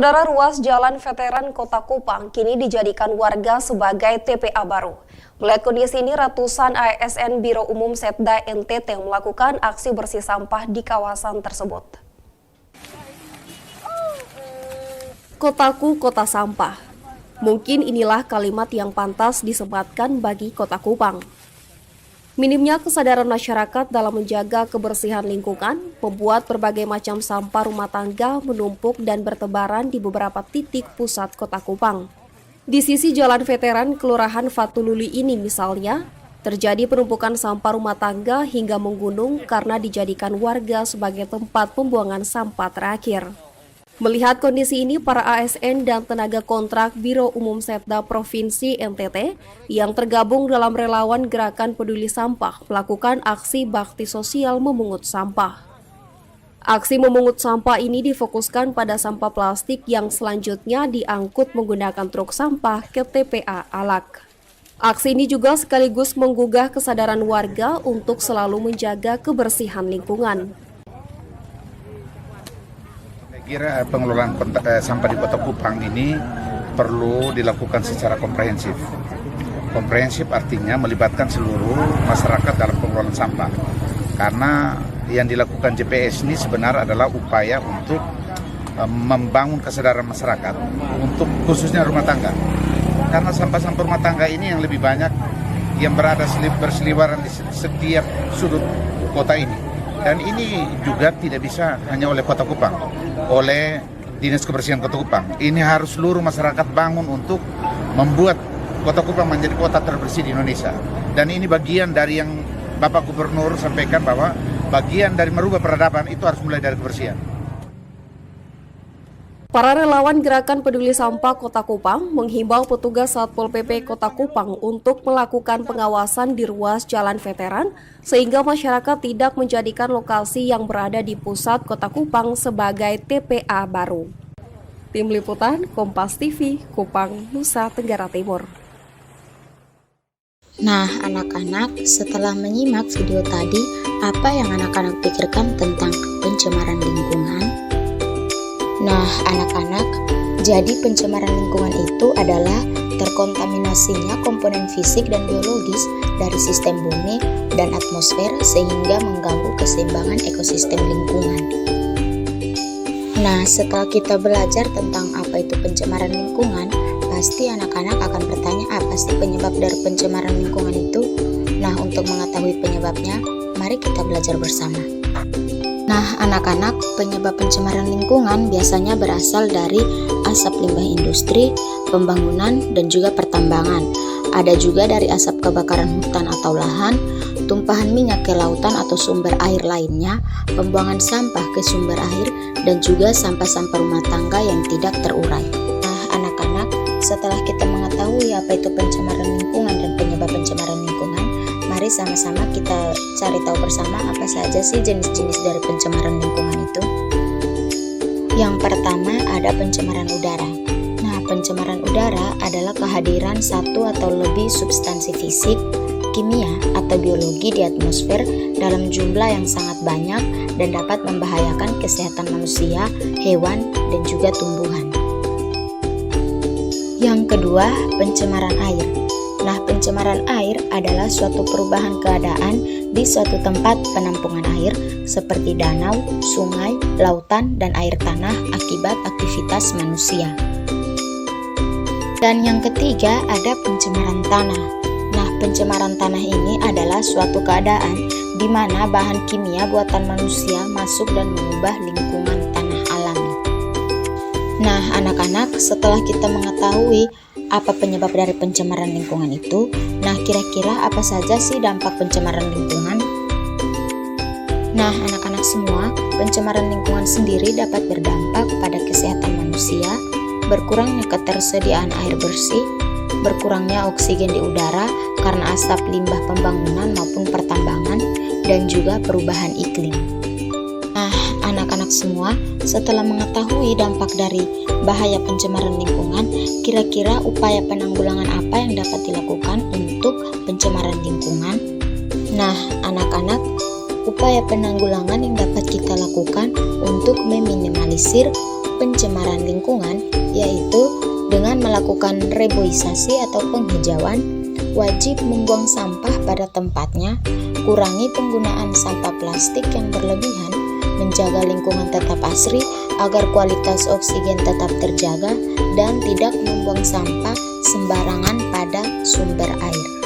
Saudara, ruas Jalan Veteran Kota Kupang kini dijadikan warga sebagai TPA baru. Melihat kondisi ini, ratusan ASN Biro Umum Setda NTT melakukan aksi bersih sampah di kawasan tersebut. Kotaku kota sampah. Mungkin inilah kalimat yang pantas disematkan bagi Kota Kupang. Minimnya kesadaran masyarakat dalam menjaga kebersihan lingkungan membuat berbagai macam sampah rumah tangga menumpuk dan bertebaran di beberapa titik pusat Kota Kupang. Di sisi Jalan Veteran Kelurahan Fatululi ini misalnya, terjadi penumpukan sampah rumah tangga hingga menggunung karena dijadikan warga sebagai tempat pembuangan sampah terakhir. Melihat kondisi ini, para ASN dan tenaga kontrak Biro Umum Setda Provinsi NTT yang tergabung dalam relawan Gerakan Peduli Sampah melakukan aksi bakti sosial memungut sampah. Aksi memungut sampah ini difokuskan pada sampah plastik yang selanjutnya diangkut menggunakan truk sampah ke TPA Alak. Aksi ini juga sekaligus menggugah kesadaran warga untuk selalu menjaga kebersihan lingkungan. Kira pengelolaan sampah di Kota Kupang ini perlu dilakukan secara komprehensif. Komprehensif artinya melibatkan seluruh masyarakat dalam pengelolaan sampah. Karena yang dilakukan JPS ini sebenarnya adalah upaya untuk membangun kesadaran masyarakat untuk khususnya rumah tangga. Karena sampah-sampah rumah tangga ini yang lebih banyak yang berada berseliweran di setiap sudut kota ini. Dan ini juga tidak bisa hanya oleh Kota Kupang, oleh Dinas Kebersihan Kota Kupang. Ini harus seluruh masyarakat bangun untuk membuat Kota Kupang menjadi kota terbersih di Indonesia. Dan ini bagian dari yang Bapak Gubernur sampaikan bahwa bagian dari merubah peradaban itu harus mulai dari kebersihan. Para relawan Gerakan Peduli Sampah Kota Kupang menghimbau petugas Satpol PP Kota Kupang untuk melakukan pengawasan di ruas Jalan Veteran sehingga masyarakat tidak menjadikan lokasi yang berada di pusat Kota Kupang sebagai TPA baru. Tim Liputan Kompas TV, Kupang, Nusa Tenggara Timur. Nah, anak-anak, setelah menyimak video tadi, apa yang anak-anak pikirkan tentang pencemaran lingkungan? Nah, anak-anak, jadi pencemaran lingkungan itu adalah terkontaminasinya komponen fisik dan biologis dari sistem bumi dan atmosfer sehingga mengganggu keseimbangan ekosistem lingkungan. Nah, setelah kita belajar tentang apa itu pencemaran lingkungan, pasti anak-anak akan bertanya apa sih penyebab dari pencemaran lingkungan itu? Nah, untuk mengetahui penyebabnya, mari kita belajar bersama. Nah, anak-anak, penyebab pencemaran lingkungan biasanya berasal dari asap limbah industri, pembangunan, dan juga pertambangan. Ada juga dari asap kebakaran hutan atau lahan, tumpahan minyak ke lautan atau sumber air lainnya, pembuangan sampah ke sumber air, dan juga sampah-sampah rumah tangga yang tidak terurai. Nah, anak-anak, setelah kita mengetahui apa itu pencemaran lingkungan dan penyebab pencemaran lingkungan, mari sama-sama kita cari tahu bersama apa saja sih jenis-jenis dari pencemaran lingkungan itu. Yang pertama ada pencemaran udara. Nah, pencemaran udara adalah kehadiran satu atau lebih substansi fisik, kimia, atau biologi di atmosfer dalam jumlah yang sangat banyak dan dapat membahayakan kesehatan manusia, hewan, dan juga tumbuhan. Yang kedua, pencemaran air. Nah, pencemaran air adalah suatu perubahan keadaan di suatu tempat penampungan air seperti danau, sungai, lautan, dan air tanah akibat aktivitas manusia. Dan yang ketiga ada pencemaran tanah. Nah, pencemaran tanah ini adalah suatu keadaan di mana bahan kimia buatan manusia masuk dan mengubah lingkungan tanah alami. Nah, anak-anak, setelah kita mengetahui apa penyebab dari pencemaran lingkungan itu? Nah, kira-kira apa saja sih dampak pencemaran lingkungan? Nah, anak-anak semua, pencemaran lingkungan sendiri dapat berdampak pada kesehatan manusia, berkurangnya ketersediaan air bersih, berkurangnya oksigen di udara karena asap limbah pembangunan maupun pertambangan, dan juga perubahan iklim. Nah, anak-anak semua, setelah mengetahui dampak dari bahaya pencemaran lingkungan, kira-kira upaya penanggulangan apa yang dapat dilakukan untuk pencemaran lingkungan? Nah, anak-anak, upaya penanggulangan yang dapat kita lakukan untuk meminimalisir pencemaran lingkungan, yaitu dengan melakukan reboisasi atau penghijauan, wajib membuang sampah pada tempatnya, kurangi penggunaan sampah plastik yang berlebihan, menjaga lingkungan tetap asri agar kualitas oksigen tetap terjaga, dan tidak membuang sampah sembarangan pada sumber air.